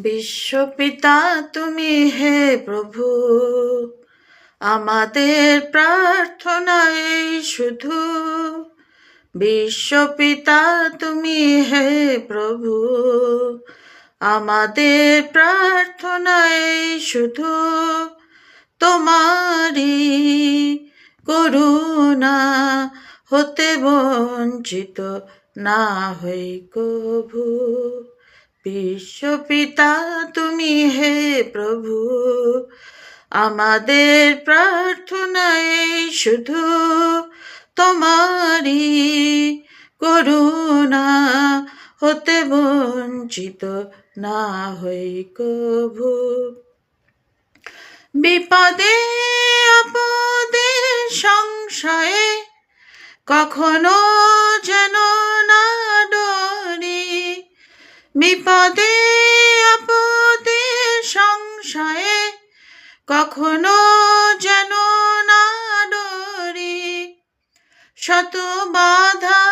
বিশ্বপিতা তুমি হে প্রভু, আমাদের প্রার্থনা এই শুধু। বিশ্বপিতা তুমি হে প্রভু, আমাদের প্রার্থনা এই শুধু। তোমারি করুণা হতে বঞ্চিত না হই কভু। বিশ্বপিতা তুমি হে প্রভু, আমাদের প্রার্থনা এই শুধু। তোমারি করুণা হতে বঞ্চিত না হই কভু। বিপদে আপদে সংশয়ে কখনো যেন না ডরি। বিপদে আপদে সংশয়ে কখনো যেন না ডরি। শত বাধা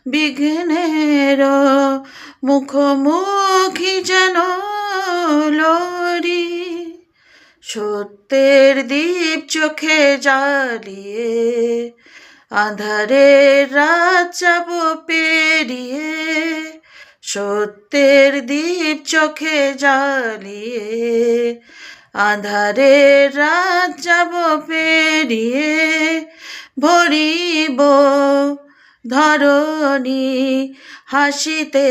বিঘ্নের মুখোমুখি যেন লড়ি। সত্যের দীপ চোখে জ্বালিয়ে আঁধারের রাত যাব পেরিয়ে। সত্যের দীপ চোখে জ্বালিয়ে আঁধারের রাত যাব পেরিয়ে। ভরিব ধরণী হাসিতে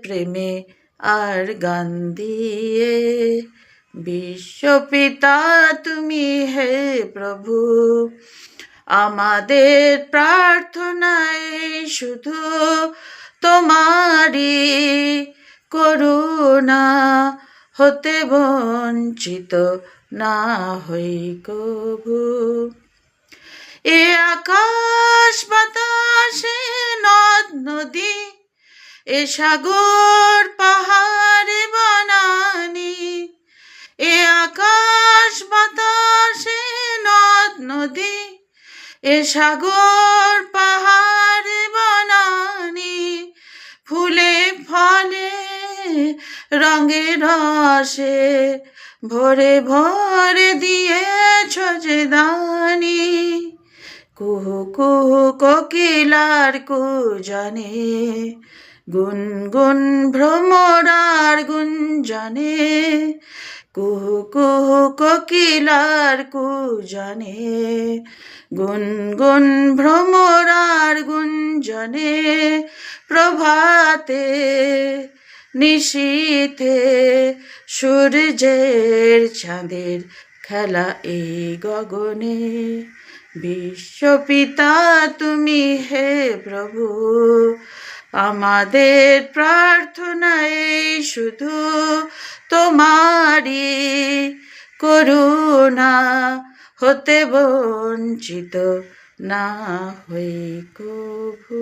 প্রেমে আর গান দিয়ে। বিশ্বপিতা তুমি হে প্রভু, আমাদের প্রার্থনায় শুধু। তোমারি করুণা হতে বঞ্চিত না হই কভু। এ আকাশ বাতাসে নদ নদী, এ সাগর পাহাড় বনানি। এ আকাশ বাতাসে নদ নদী, এ সাগর পাহাড় বনানি। ফুলে ফলে রঙে রসে ভরে ভরে দিয়েছ যে দানি। কুহু কুহু কোকিলার কুজনে গুনগুন ভ্রমরার গুঞ্জনে। কুহু কুহু কোকিলার কুজনে গুনগুন ভ্রমরার গুঞ্জনে। প্রভাতে নিশীথে সূর্যের চাঁদের খেলা এই গগনে। বিশ্বপিতা তুমি হে প্রভু, আমাদের প্রার্থনা এই শুধু। তোমারি করুণা হতে বঞ্চিত না হই কভু।